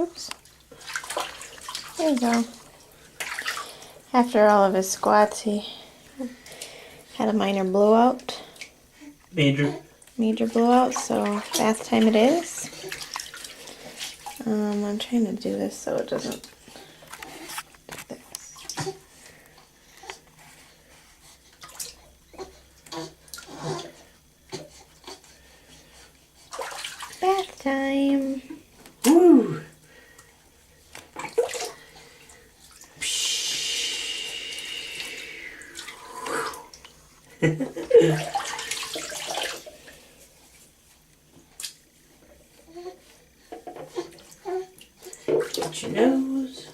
Oops. There you go. After all of his squats, he had a minor blowout. Major blowout, so bath time it is. I'm trying to do this so it doesn't do this. Bath time. Woo! Get your nose.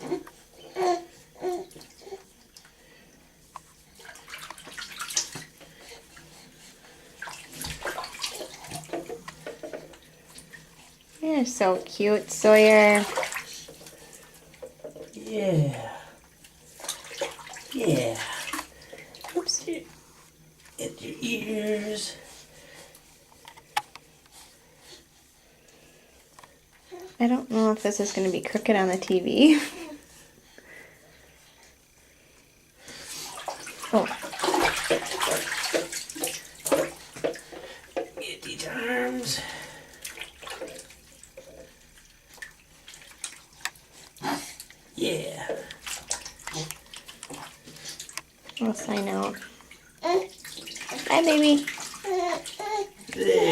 You're so cute, Sawyer. Yeah. Yeah. Oops. Get your ears. I don't know if this is going to be crooked on the TV. Oh. Get these arms. Yeah. I'll sign out. Bye, baby. There.